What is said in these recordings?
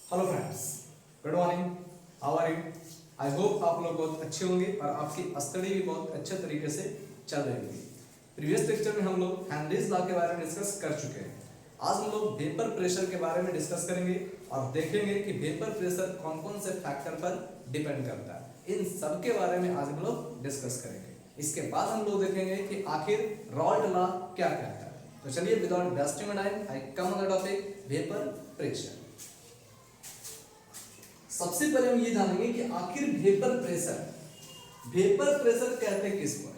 Hello friends, good morning. How are you? I hope आप लोग बहुत अच्छे होंगे और आपकी स्टडी भी बहुत अच्छे तरीके से चल रही होगी। प्रीवियस लेक्चर में हम लोग हेनरीज लॉ के बारे में डिस्कस कर चुके हैं। आज हम लोग वेपर प्रेशर के बारे में डिस्कस करेंगे और देखेंगे कि वेपर प्रेशर कौन कौन से फैक्टर पर डिपेंड करता है। इन सब के बारे में आज हम लोग डिस्कस करेंगे। इसके बाद हम लोग देखेंगे कि आखिर रॉल्ट लॉ क्या कहता है। तो चलिए without wasting time I come on the topic vapour pressure. सबसे पहले हम ये जानेंगे कि आखिर वेपर प्रेशर कहते किसको है।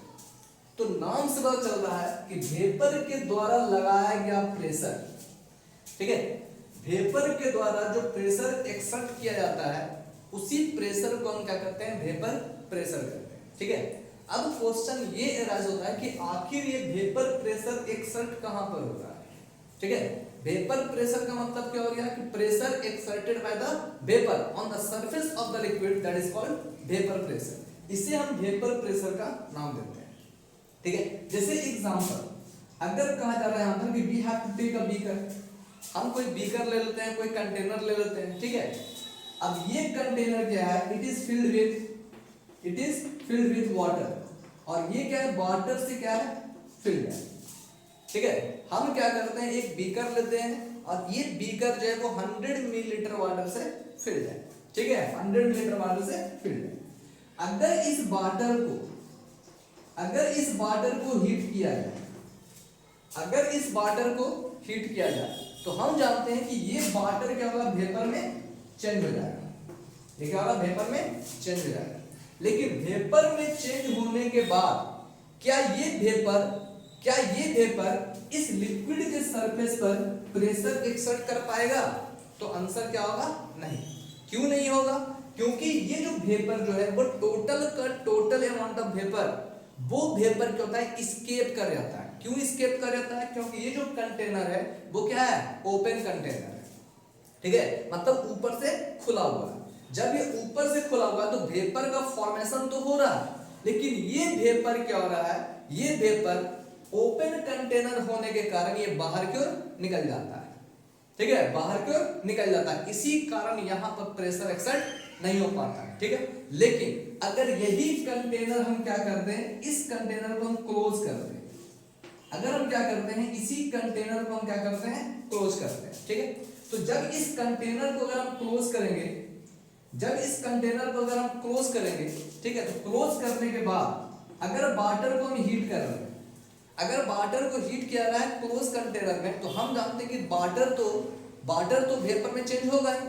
तो नाम से पता चल रहा है कि वेपर के द्वारा लगाया गया प्रेशर, ठीक है, वेपर के द्वारा जो प्रेशर एक्सर्ट किया जाता है उसी प्रेशर को हम क्या करते हैं, वेपर प्रेशर कहते हैं। ठीक है, अब क्वेश्चन ये अराइज होता है कि आखिर ये वेपर प्रेशर एक्सर्ट कहां पर होता है। ठीक है, वेपर प्रेशर का मतलब क्या हो गया कि pressure exerted by the vapour on the surface of the liquid, that is called vapour pressure. इसे हम वेपर प्रेशर का नाम देते हैं। ठीक है, जैसे एग्जांपल अगर कहा जा रहा है यहां पर कि we have to take a beaker, हम कोई बीकर ले लेते हैं, कोई कंटेनर ले लेते हैं। ठीक है, अब ये कंटेनर क्या है, it is filled with water, और ये क्या है, वाटर से क्या है, फिल्ड है। ठीक है, हम क्या करते हैं, एक बीकर लेते हैं और ये बीकर जो है वो 100 मिलीलीटर वाटर से फिल्ड है। ठीक है, 100 मिलीलीटर वाटर से फिल्ड है। अगर इस वाटर को हीट किया जाए, तो हम जानते हैं कि ये वाटर क्या होगा, वेपर में चेंज हो जाएगा। ये क्या होगा, वेपर में चेंज हो जाएगा। लेकिन वेपर में चेंज होने के बाद क्या ये वेपर इस लिक्विड के सरफेस पर प्रेशर एक्सर्ट कर पाएगा? तो आंसर क्या होगा, नहीं। क्यों नहीं होगा? क्योंकि ये जो वेपर जो है वो टोटल अमाउंट ऑफ वेपर, वो वेपर क्या होता है, एस्केप कर जाता है। क्यों एस्केप कर जाता है? क्योंकि ये जो कंटेनर है वो क्या है, ओपन कंटेनर है। ठीक है, मतलब ऊपर से खुला हुआ है। जब ये ऊपर से खुला हुआ है तो वेपर का फॉर्मेशन तो हो रहा है, लेकिन ये वेपर क्या हो रहा है, ये वेपर ओपन कंटेनर होने के कारण ये बाहर की ओर निकल जाता है। ठीक है, बाहर की ओर निकल जाता है, इसी कारण यहां पर प्रेशर एक्सर्ट नहीं हो पाता है। ठीक है, लेकिन अगर यही कंटेनर हम क्या करते हैं, इस कंटेनर को हम क्लोज करते हैं, अगर हम क्या करते हैं, इसी कंटेनर को हम क्या करते हैं, क्लोज करते हैं। ठीक है, तो जब इस कंटेनर को अगर हम क्लोज करेंगे, ठीक है, तो क्लोज करने के बाद अगर वाटर को हम हीट कर रहे हैं, अगर वाटर को हीट किया रहा है क्लोज कंटेनर में, तो हम जानते हैं कि वाटर तो वेपर में चेंज होगा ही।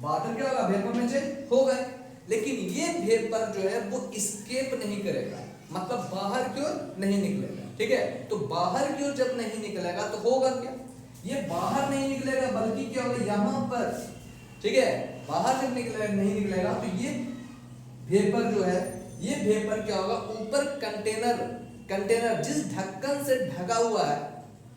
वाटर क्या होगा, वेपर में चेंज होगा ही। लेकिन ये वेपर जो है वो एस्केप नहीं करेगा, मतलब बाहर की ओर नहीं निकलेगा। ठीक है, तो बाहर की ओर जब नहीं निकलेगा तो होगा क्या, ये बाहर नहीं निकलेगा, बल्कि क्या होगा, यहां पर, ठीक है, बाहर जब नहीं निकलेगा तो ये वेपर जो है, ये वेपर क्या होगा, ऊपर कंटेनर जिस ढक्कन से ढका हुआ है,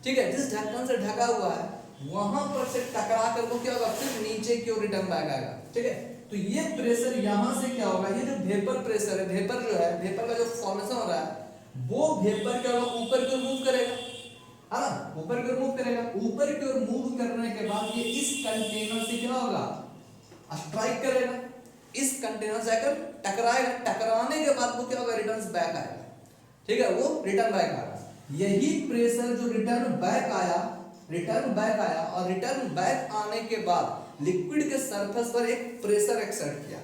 ठीक है, जिस ढक्कन से ढका हुआ है वहां पर से टकरा कर वो क्या होगा, फिर नीचे की ओर रिटर्न बैक आएगा। ठीक है, तो ये प्रेशर यहां से क्या होगा, ये जो वेपर प्रेशर है, वेपर जो है, वेपर का जो फॉर्मेशन हो रहा है वो वेपर क्या होगा, ऊपर की ओर मूव करेगा, है ना, ऊपर की ओर मूव करेगा। ऊपर की ओर मूव करने के बाद ये इस कंटेनर से क्या होगा, स्ट्राइक करेगा, इस कंटेनर से आकर टकराएगा। टकराने के बाद वो क्या होगा, रिटर्न बैक आएगा। ठीक है, वो रिटर्न बैक आ रहा। यही प्रेशर जो रिटर्न बैक आया और रिटर्न बैक आने के बाद लिक्विड के सरफेस पर एक प्रेशर एक्सर्ट किया।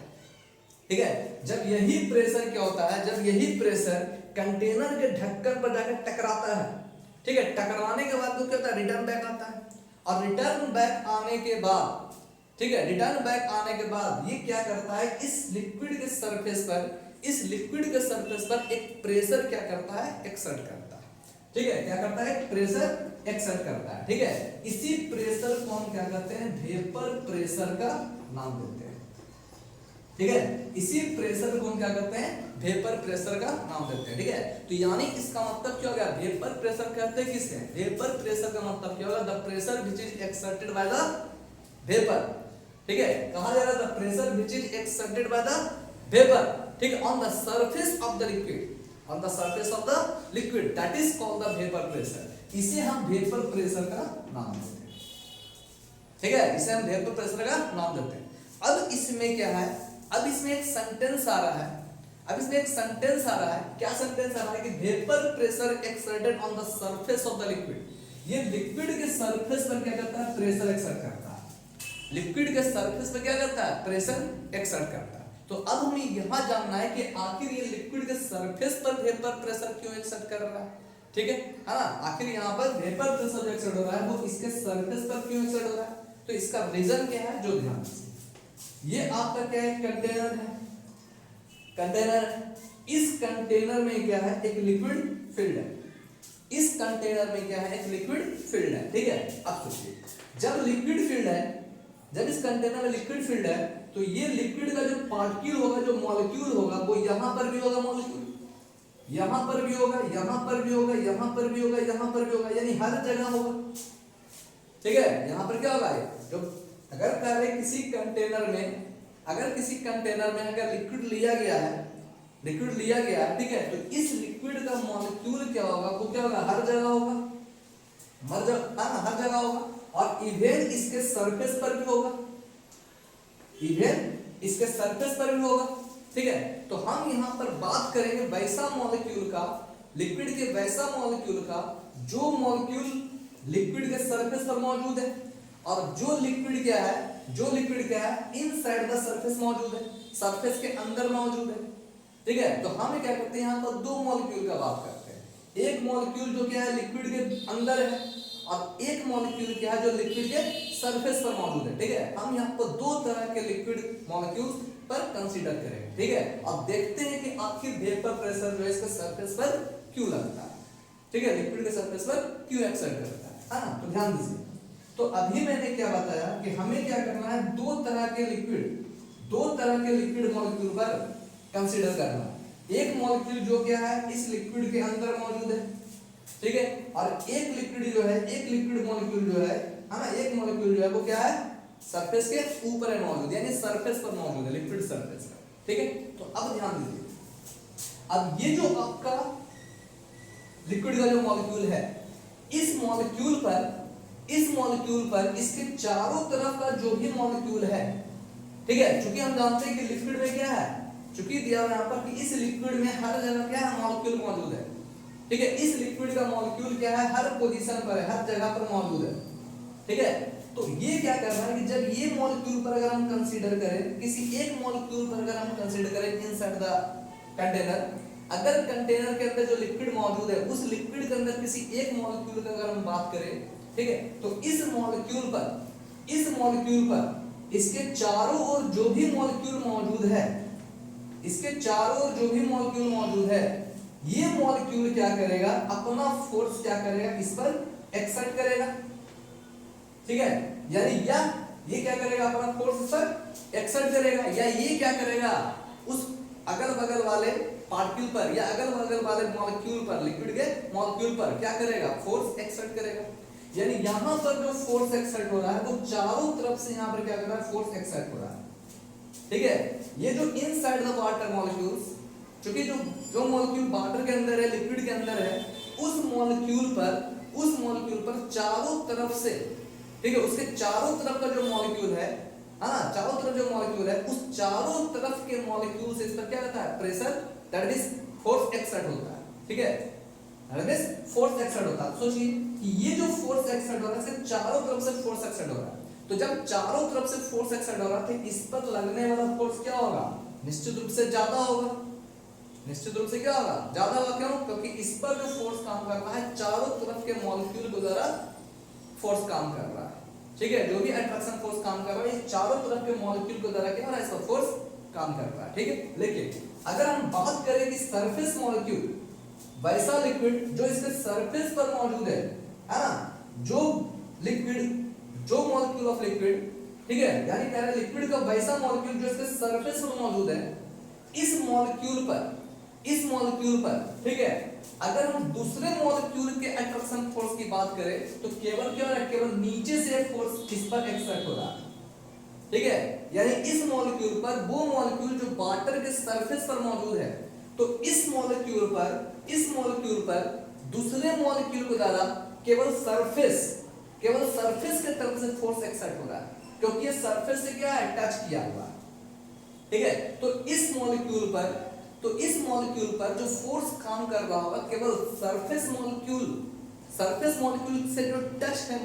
ठीक है, जब यही प्रेशर क्या होता है, जब यही प्रेशर कंटेनर के ढक्कन पर जाकर टकराता है, ठीक है, टकराने के बाद वो क्या होता है, रिटर्न बैक आता है। और रिटर्न बैक आने के बाद, ठीक है, रिटर्न बैक आने के बाद ये क्या करता है, इस लिक्विड के सरफेस पर एक प्रेशर क्या करता है, एक्सर्ट करता है। ठीक है, क्या करता है, प्रेशर एक्सर्ट करता है। ठीक है, इसी प्रेशर को हम क्या करते हैं, वेपर प्रेशर का नाम देते हैं। ठीक है, इसी प्रेशर को हम क्या करते हैं, वेपर प्रेशर का नाम देते हैं। ठीक है, तो यानी इसका मतलब क्या हो गया, वेपर प्रेशर कहते हैं किसे, वेपर प्रेशर का मतलब क्या होगा, the pressure which is exerted by the vapour. ठीक है, कहा जा रहा है the pressure which is exerted by the vapour, ठीक है, on the surface of the liquid, that is called the vapour pressure. इसे हम वेपर प्रेशर का नाम देते हैं। ठीक है, इसे हम वेपर प्रेशर का नाम देते हैं। अब इसमें क्या है, अब इसमें एक सेंटेंस आ रहा है, अब इसमें एक सेंटेंस आ रहा है। क्या सेंटेंस आ रहा है कि vapour pressure exerted on the surface of the liquid, ये लिक्विड के सरफेस पर क्या करता है, प्रेशर एक्सर्ट करता है। लिक्विड के सरफेस पर क्या करता है, प्रेशर एक्सर्ट करता है। तो अब हमें यहां जानना है कि आखिर ये लिक्विड के सरफेस पर वेपर प्रेशर क्यों एक्सर्ट कर रहा है। ठीक है ना, आखिर यहाँ पर वेपर प्रेशर जो एक्सर्ट हो रहा है वो इसके सरफेस पर क्यों एक्सर्ट हो रहा है, तो इसका रीजन क्या है, जो ध्यान दीजिए। ये आपका क्या है, कंटेनर है, कंटेनर है। इस कंटेनर में क्या है, एक लिक्विड फिल्ड है, इस कंटेनर में क्या है, एक लिक्विड फिल्ड है। ठीक है, अब सोचिए, जब लिक्विड फिल्ड है, जब इस कंटेनर में लिक्विड फिल्ड है, तो ये लिक्विड का जो पार्टिकल होगा, जो मॉलिक्यूल होगा, वो यहां पर भी होगा, मॉलिक्यूल यहां पर भी होगा, यहां पर भी होगा, यहां पर भी होगा, यहां पर भी होगा, यानी हर जगह होगा। ठीक है, यहां पर क्या होगा, जो अगर पहले किसी कंटेनर में, अगर किसी कंटेनर में अगर लिक्विड लिया गया है, लिक्विड लिया गया है, ठीक है, तो इस लिक्विड का मॉलिक्यूल क्या होगा, वो क्या होगा, हर जगह होगा, हर जगह होगा, और इवेन इसके सरफेस पर भी होगा, इवेन इसके सरफेस पर भी होगा। ठीक है, तो हम यहां पर बात करेंगे वैसा मॉलिक्यूल का, लिक्विड के वैसा मॉलिक्यूल का जो मॉलिक्यूल लिक्विड के सरफेस पर मौजूद है, और जो लिक्विड क्या है, जो लिक्विड क्या है, इनसाइड द सरफेस मौजूद है, सरफेस के अंदर मौजूद है। ठीक है, तो हम क्या करते हैं, यहां पर दो मॉलिक्यूल का बात करते हैं। एक मॉलिक्यूल जो क्या है, लिक्विड के अंदर है, और एक मॉलिक्यूल क्या है, जो लिक्विड के सरफेस पर मौजूद है। ठीक है, हम यहाँ पर दो तरह के लिक्विड मॉलिक्यूल पर कंसीडर करेंगे। ठीक है, अब देखते हैं कि आखिर वेपर प्रेशर जो है इसके सरफेस पर क्यों लगता है। ठीक है, लिक्विड के सरफेस पर क्यों एक्सर्ट करता है ना, तो ध्यान दीजिए। तो अभी मैंने क्या बताया कि हमें क्या करना है, दो तरह के लिक्विड मॉलिक्यूल पर कंसीडर करना है। एक मॉलिक्यूल जो क्या है, इस लिक्विड के अंदर मौजूद है, ठीक है, और एक लिक्विड जो है, एक लिक्विड मॉलिक्यूल जो है ना, एक मॉलिक्यूल जो है वो क्या है, सरफेस के ऊपर है मौजूद, यानी सरफेस पर मौजूद है, लिक्विड सरफेस पर। ठीक है, तो अब ध्यान दीजिए, अब ये जो आपका लिक्विड का जो मॉलिक्यूल है, इस मॉलिक्यूल पर इसके चारों तरफ का जो भी मॉलिक्यूल है, ठीक है, क्योंकि हम जानते हैं कि लिक्विड में क्या है, चूंकि दिया हुआ यहां पर कि इस लिक्विड में हर जगह क्या है, मॉलिक्यूल मौजूद है। ठीक है, इस लिक्विड का मॉलिक्यूल क्या है, हर पोजीशन पर है, हर जगह पर मौजूद है। ठीक है, तो ये क्या कर रहा है कि जब ये मॉलिक्यूल पर अगर हम कंसीडर करें, किसी एक मॉलिक्यूल पर अगर हम कंसीडर करें इनसाइड द कंटेनर, अगर कंटेनर के अंदर जो लिक्विड मौजूद है, उस लिक्विड के अंदर किसी एक मॉलिक्यूल की अगर हम बात करें, ठीक है, तो इस मॉलिक्यूल पर इसके चारों ओर जो भी मॉलिक्यूल मौजूद है, इसके चारों ओर जो भी मॉलिक्यूल मौजूद है, ये मॉलिक्यूल क्या करेगा, अपना फोर्स क्या करेगा, इस पर एक्सर्ट करेगा। ठीक है, यानी या ये क्या करेगा, अपना फोर्स इस पर एक्सर्ट करेगा, या ये क्या करेगा, उस अगल बगल वाले पार्टिकल पर या अगल बगल वाले मॉलिक्यूल पर, लिक्विड के मॉलिक्यूल पर क्या करेगा, फोर्स एक्सर्ट करेगा। यानी यहां पर जो फोर्स एक्सर्ट हो रहा है वो चारों तरफ से यहां पर क्या कर रहा है, फोर्स एक्सर्ट हो रहा है। ठीक है, ये जो इनसाइड द वाटर मॉलिक्यूल्स, क्योंकि जो मॉलिक्यूल वाटर के अंदर है, लिक्विड के अंदर है, उस मॉलिक्यूल पर चारों तरफ से, ठीक है, उसके चारों तरफ का जो मॉलिक्यूल है, हाँ, चारों तरफ जो मॉलिक्यूल है, उस चारों तरफ के मॉलिक्यूल से इस पर क्या होता है, pressure, that is force exert होता है। ठीक है, दैट इज फोर्स एक्सर्ट होता है। सोचिए कि ये जो फोर्स एक्सर्ट हो रहा है, इसके चारों तरफ से फोर्स एक्सर्ट हो रहा है, तो जब चारों तरफ से फोर्स एक्सर्ट हो रहा है, तो इस पर लगने वाला फोर्स क्या होगा, निश्चित रूप से ज्यादा होगा, निश्चित रूप से क्या होगा, ज्यादा होगा। क्यों, क्योंकि इस पर जो फोर्स काम कर रहा है, चारों तरफ के मॉलिक्यूल के द्वारा फोर्स काम कर रहा है। ठीक है, जो भी अट्रैक्शन फोर्स काम कर रहा है, ये चारों तरफ के मॉलिक्यूल के द्वारा क्या हो रहा है, इसका फोर्स काम कर रहा है। ठीक है, लेकिन अगर हम बात करें कि सरफेस मॉलिक्यूल, वैसा लिक्विड जो इसके सरफेस पर मौजूद है ना, जो लिक्विड, जो मॉलिक्यूल ऑफ लिक्विड, ठीक है, यानी कह रहे लिक्विड का वैसा मॉलिक्यूल जो इसके सरफेस पर मौजूद है, इस मॉलिक्यूल पर, ठीक है, अगर हम दूसरे मॉलिक्यूल के अट्रैक्शन फोर्स की बात करें, तो केवल क्या हो रहा है, केवल नीचे से फोर्स इस पर एक्सर्ट हो रहा है। ठीक है, यानी इस मॉलिक्यूल पर, वो मॉलिक्यूल जो वाटर के सरफेस पर मौजूद है, तो इस मॉलिक्यूल पर दूसरे मॉलिक्यूल के द्वारा केवल सरफेस केवल सरफेस के तरफ से फोर्स एक्सर्ट हो रहा है, क्योंकि ये सरफेस से क्या है, टच किया हुआ। ठीक है, तो इस मॉलिक्यूल पर जो फोर्स काम कर रहा होगा केवल सरफेस मॉलिक्यूल से जो टच है,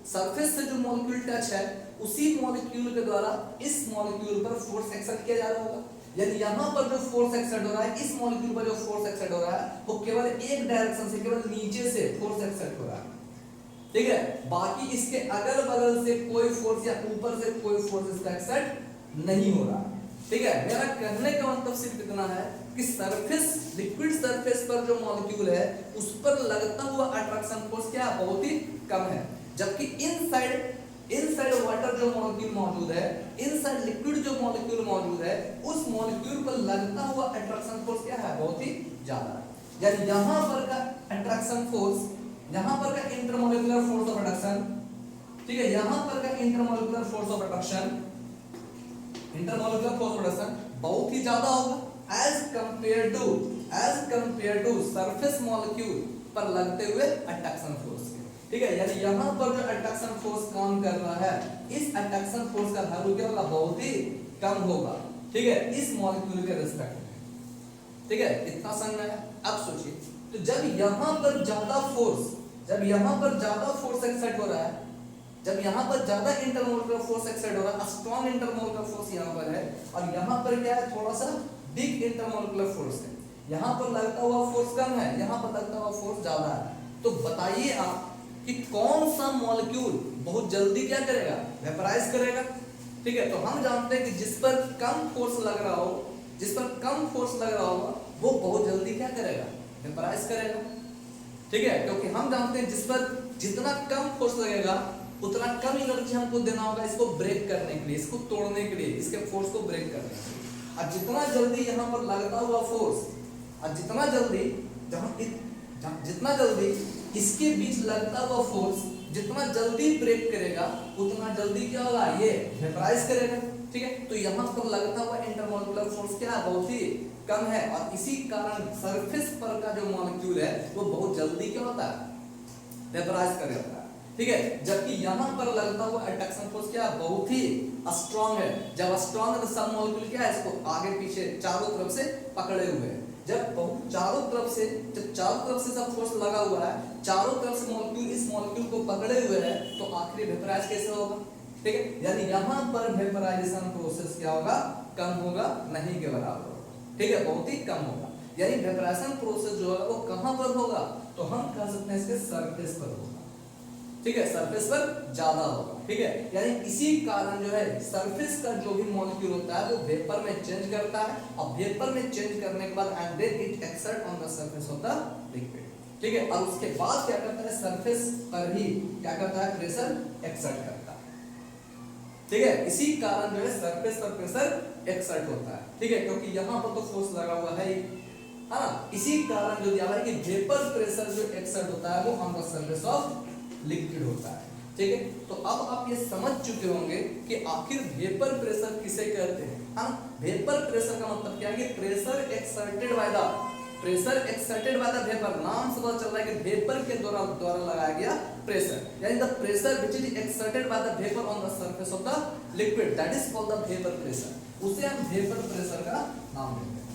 सरफेस से जो मॉलिक्यूल टच है, उसी मॉलिक्यूल के द्वारा इस मॉलिक्यूल पर फोर्स एक्सर्ट किया जा रहा होगा। यानी यहाँ पर जो फोर्स एक्सर्ट हो रहा है, इस मॉलिक्यूल पर जो फोर्स एक्सर्ट हो रहा है, वो केवल एक डायरेक्शन से, केवल नीचे से फोर्स एक्सर्ट हो रहा है। ठीक है, बाकी इसके अगल बगल से कोई फोर्स या ऊपर से कोई फोर्स इसका एक्सर्ट नहीं हो रहा। ठीक है, मेरा कहने का मतलब सिर्फ इतना है कि सरफेस, लिक्विड सरफेस पर जो मॉलिक्यूल है उस पर लगता हुआ अट्रैक्शन फोर्स क्या है, बहुत ही कम है। जबकि इनसाइड वाटर जो मॉलिक्यूल मौजूद है, इनसाइड लिक्विड जो मॉलिक्यूल मौजूद है, उस मॉलिक्यूल पर लगता हुआ अट्रैक्शन फोर्स क्या है, बहुत ही ज्यादा है। यानी यहाँ पर का अट्रैक्शन फोर्स, यहाँ पर का इंटरमॉलिक्यूलर फोर्स ऑफ अट्रैक्शन, ठीक है, यहाँ पर का इंटरमॉलिक्यूलर फोर्स ऑफ अट्रैक्शन बहुत ही ज्यादा होगा as compare to surface molecule पर लगते हुए अट्रैक्शन फोर्स। ठीक है, यानी यहाँ पर जो अट्रैक्शन फोर्स काम कर रहा है, इस अट्रैक्शन फोर्स का वैल्यू क्या होगा, बहुत ही कम होगा। ठीक है, इस मॉलिक्यूल के रिस्पेक्ट में। ठीक है, इतना समझ है। अब सोचिए, तो जब यहाँ पर ज्यादा फोर्स एक्सर्ट हो रहा है, जब यहाँ पर ज्यादा इंटरमोलिकुलर फोर्स एक्सर्ट हो रहा है, स्ट्रॉन्ग इंटरमोलिकुलर फोर्स यहाँ पर है, और यहाँ पर क्या है, थोड़ा सा वीक इंटरमोलिकुलर फोर्स है। यहाँ पर लगता हुआ फोर्स कम है, यहाँ पर लगता हुआ फोर्स ज्यादा है। तो बताइए आप कि कौन सा मॉलिक्यूल बहुत जल्दी क्या करेगा, वेपराइज करेगा। ठीक है, तो हम जानते हैं कि जिस पर कम फोर्स लग रहा होगा, वो बहुत जल्दी क्या करेगा, वेपराइज करेगा। ठीक है, क्योंकि हम जानते हैं जिस पर जितना कम फोर्स लगेगा उतना कम एनर्जी हमको देना होगा इसको ब्रेक करने के लिए, इसको तोड़ने के लिए, इसके फोर्स को ब्रेक करने के लिए। और जितना जल्दी यहाँ पर लगता हुआ फोर्स, और जितना जल्दी इसके बीच लगता हुआ फोर्स जितना जल्दी ब्रेक करेगा, उतना जल्दी क्या होगा, ये वेपराइज करेगा। ठीक है, तो यहाँ पर लगता हुआ इंटरमोलिकुलर फोर्स क्या है, बहुत ही कम है, और इसी कारण सरफेस पर का जो मॉलिक्यूल है वो बहुत जल्दी क्या होता है, वेपराइज कर जाता है। ठीक है, जबकि यहाँ पर लगता हुआ अट्रैक्शन फोर्स क्या, बहुत ही स्ट्रॉन्ग है। जब स्ट्रॉन्ग है तो सब मॉलिक्यूल क्या है, इसको आगे पीछे चारों तरफ से पकड़े हुए हैं। जब चारों तरफ से सब फोर्स लगा हुआ है, चारों तरफ से मॉलिक्यूल इस मॉलिक्यूल को पकड़े हुए हैं, तो आखिरी वेपराइज कैसे होगा। ठीक है, यानी यहाँ पर वेपराइजेशन प्रोसेस क्या होगा, कम होगा, नहीं के बराबर होगा। ठीक है, बहुत ही कम होगा। यानी वेपराइजेशन प्रोसेस जो है वो कहाँ पर होगा, तो हम कह सकते हैं इसके सरफेस पर होगा। ठीक है, सरफेस पर ज्यादा होगा। ठीक है, यानी इसी कारण जो है सरफेस का जो भी मॉलिक्यूल होता है वो वेपर में चेंज करता है, और वेपर में चेंज करने के बाद and then it exert on the surface of the liquid. ठीक है, और उसके बाद क्या करता है, सरफेस पर ही क्या करता है, प्रेशर एक्सर्ट करता है। ठीक है, इसी कारण जो है सरफेस पर प्रेशर एक्सर्ट होता है। ठीक है, क्योंकि यहाँ पर तो फोर्स लगा हुआ है ना, इसी कारण जो दिया है कि वेपर प्रेशर जो एक्सर्ट होता है वो on the surface of liquid होता है। ठीक है, तो अब आप ये समझ चुके होंगे कि आखिर वेपर प्रेशर किसे कहते हैं। हाँ, वेपर प्रेशर का मतलब क्या है कि pressure exerted by the vapour. नाम से पता चल रहा है कि वेपर के द्वारा लगाया गया प्रेशर, यानी the pressure which is exerted by the vapour on the surface of the liquid, that is called the vapour pressure. उसे हम वेपर प्रेशर का नाम देते हैं।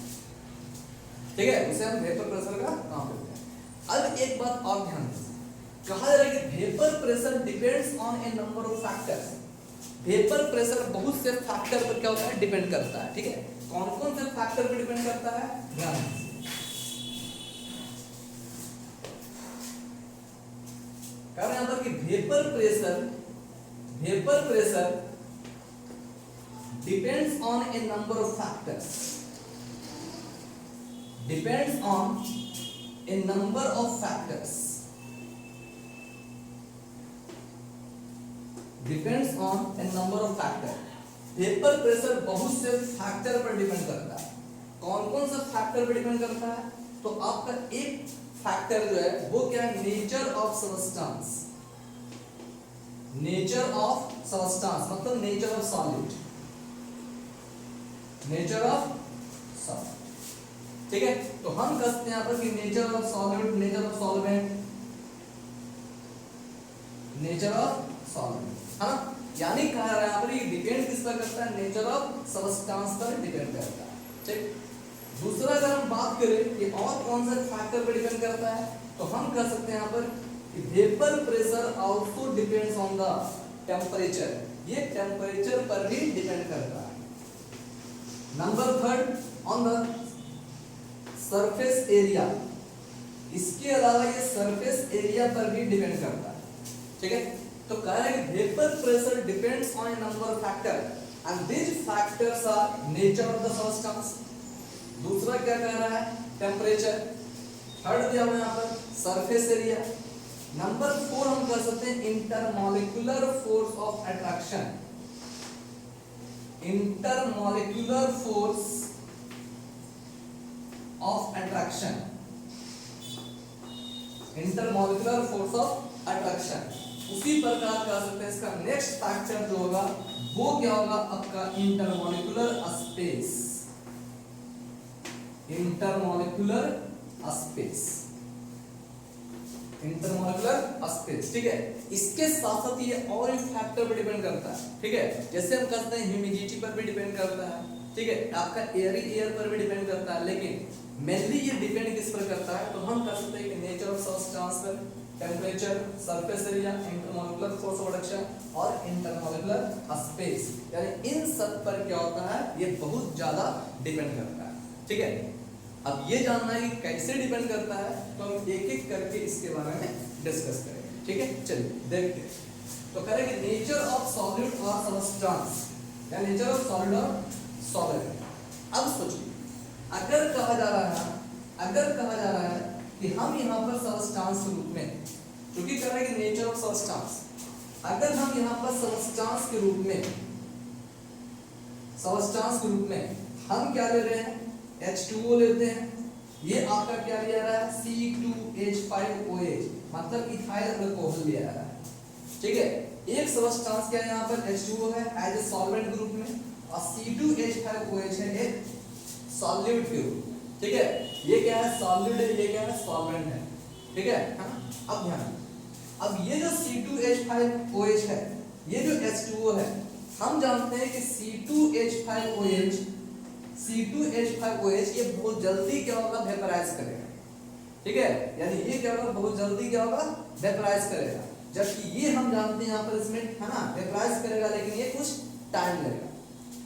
ठीक है, उसे हम वेपर प्रेशर का नाम देते हैं। अब एक बात और ध्यान दें, कहा जा रहा है कि vapour pressure depends on a number of factors. Vapour pressure बहुत से फैक्टर पर क्या होता है, डिपेंड करता है। ठीक है, कौन कौन से फैक्टर पर डिपेंड करता है, ध्यान दीजिए। कह रहे हैं पर कि vapour pressure depends on a number of factors, depends on a number of factors, depends on a number of factor. Vapour pressure बहुत से फैक्टर पर डिपेंड करता है। कौन कौन सा फैक्टर पर डिपेंड करता है, तो आपका एक फैक्टर जो है वो क्या है, nature of substance. Nature of substance मतलब nature of solid, nature of solid. ठीक है, तो हम कहते हैं यहां पर कि nature of solid, nature of solvent, nature of solvent, है ना। यानी कहा जा रहा है यहाँ पर ये डिपेंड किस पर करता है, नेचर ऑफ सब्सटेंस पर डिपेंड करता है। ठीक, दूसरा अगर हम बात करें कि और कौन से फैक्टर पर डिपेंड करता है, तो हम कह सकते हैं यहाँ पर vapour pressure also depends on the temperature, ये टेम्परेचर पर भी डिपेंड करता है। Number third on the surface area, इसके अलावा ये सरफेस एरिया पर भी डिपेंड करता है। ठीक है, तो कह रहे हैं vapour pressure depends on a number of factor and these factors are nature of the substance. दूसरा क्या कह रहा है, टेम्परेचर। थर्ड दिया हुआ यहाँ पर सरफेस एरिया। नंबर 4 हम कर सकते हैं intermolecular force of attraction, intermolecular force of attraction, intermolecular force of attraction. उसी प्रकार कह सकते हैं इसका नेक्स्ट फैक्टर जो होगा वो क्या होगा आपका intermolecular space, intermolecular space, intermolecular space. ठीक है, इसके साथ साथ ये और एक फैक्टर पर डिपेंड करता है। ठीक है, जैसे हम कहते हैं ह्यूमिडिटी पर भी डिपेंड करता है। ठीक है, आपका एयर पर भी डिपेंड करता है, लेकिन मेनली ये डिपेंड किस पर करता है, तो हम कह सकते हैं कि नेचर ऑफ सब्सटेंस पर, temperature, surface area, intermolecular force of attraction और इंटरमॉलिक्यूलर स्पेस, यानी इन सब पर क्या होता है, ये बहुत ज्यादा डिपेंड करता है। ठीक है, अब ये जानना है कि कैसे डिपेंड करता है, तो हम एक एक करके इसके बारे में डिस्कस करेंगे। ठीक है, चलिए देखते हैं। तो करेंगे नेचर ऑफ सॉलिड और सब्सटेंस, या नेचर ऑफ सॉलिड और सॉलिड। अब सोचिए, अगर कहा जा रहा है कि हम यहाँ पर सब्सटेंस के रूप में, क्योंकि कह रहे हैं कि नेचर ऑफ सब्सटेंस, अगर हम यहाँ पर सब्सटेंस के रूप में हम क्या ले रहे हैं, H2O लेते हैं, ये आपका क्या लिया रहा है, C2H5OH, मतलब इथाइल अल्कोहल लिया रहा है। ठीक है, एक सब्सटेंस क्या है यहाँ पर H2O है एज ए सॉल्वेंट ग्रुप में, और C2H5OH है एक सॉल्यूट ग्रुप। ठीक है, ये क्या है, सॉल्यूट है, ये क्या है, सॉल्वेंट है। ठीक है ना। अब ध्यान, अब ये जो C2H5OH है, ये जो H2O है, हम जानते हैं कि C2H5OH ये बहुत जल्दी क्या होगा, वेपराइज करेगा। ठीक है, यानी ये क्या होगा, बहुत जल्दी क्या होगा, वेपराइज करेगा, जबकि ये हम जानते हैं यहाँ पर इसमें, है ना, वेपराइज करेगा, लेकिन ये कुछ टाइम लेगा।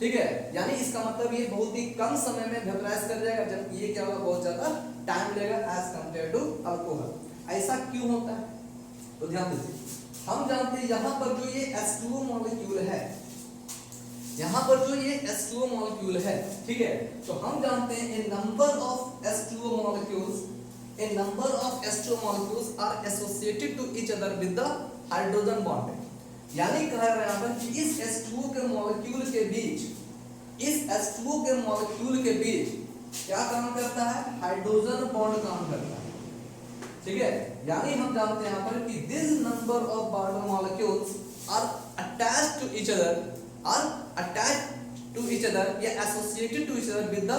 ठीक है, यानी इसका मतलब ये बहुत ही कम समय में वेपराइज कर जाएगा, जबकि ये क्या होगा, बहुत ज्यादा टाइम लेगा एज कंपेयर टू अल्कोहल। ऐसा क्यों होता है, तो ध्यान दीजिए, हम जानते हैं यहाँ पर जो ये H2O मॉलिक्यूल है, यहाँ पर जो ये H2O मॉलिक्यूल है, ठीक है, तो हम जानते हैं a number of H2O molecules are associated to each other with the hydrogen bond. यानी कहा जा रहा है यहाँ पर कि इस H2O के मॉलिक्यूल के बीच क्या काम करता है, हाइड्रोजन बॉन्ड काम करता है। ठीक है, यानी हम जानते हैं यहाँ पर कि this number of bond molecules are attached to each other या associated to each other with the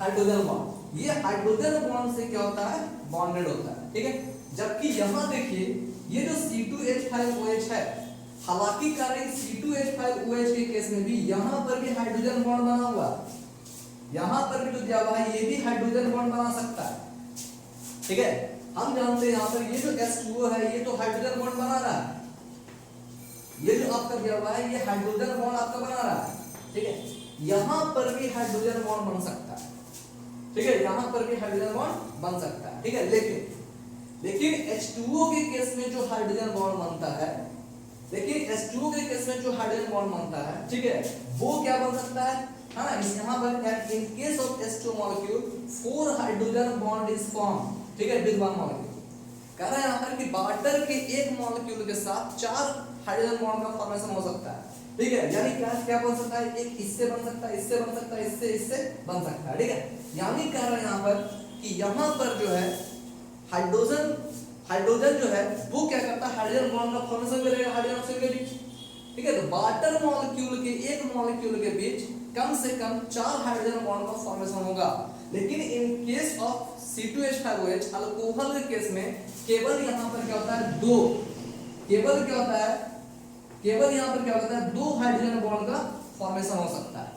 hydrogen bond. ये हाइड्रोजन बॉन्ड से क्या होता है, बॉन्डेड होता है। ठीक है, जबकि यहाँ देखिए ये जो C2H5OH है, हालांकि कारण C2H5OH के केस में भी यहाँ पर भी हाइड्रोजन बॉन्ड बना हुआ, यहाँ पर भी जो दिया हुआ है ये भी हाइड्रोजन बॉन्ड बना सकता है। ठीक है, हम जानते हैं यहाँ पर ये जो H2O है ये तो हाइड्रोजन बॉन्ड बना रहा है, ये जो आपका दिया हुआ है ये हाइड्रोजन बॉन्ड आपका बना रहा है। ठीक है, यहाँ पर भी हाइड्रोजन बॉन्ड बन सकता है। ठीक है, यहाँ पर भी हाइड्रोजन बॉन्ड बन सकता है। ठीक है, लेकिन H2O के केस में जो हाइड्रोजन बॉन्ड बनता है, ठीक है, वो क्या बन सकता है ना, यहाँ पर in case of H2O molecule 4 hydrogen bond is form. ठीक है, विद वन मॉलिक्यूल। कह रहा है यहाँ पर कि वाटर के एक मॉलिक्यूल के साथ 4 हाइड्रोजन बॉन्ड का फॉर्मेशन हो सकता है। ठीक है, यानी क्या बन सकता है, एक इससे बन सकता है, इससे बन सकता है, इससे बन सकता है। ठीक है, यानी कह रहे हैं यहाँ पर कि यहाँ पर जो है हाइड्रोजन जो है वो क्या करता है, हाइड्रोजन बॉन्ड का फॉर्मेशन करेगा हाइड्रोजन ऑक्सीजन के बीच। ठीक है, तो वाटर मॉलिक्यूल के एक मॉलिक्यूल के बीच कम से कम 4 हाइड्रोजन बॉन्ड का फॉर्मेशन होगा। लेकिन in case of C2H5OH alcohol के केस में केवल यहाँ पर क्या होता है, 2 केवल क्या होता है, केवल यहाँ पर क्या होता है, दो हाइड्रोजन बॉन्ड का फॉर्मेशन हो सकता है,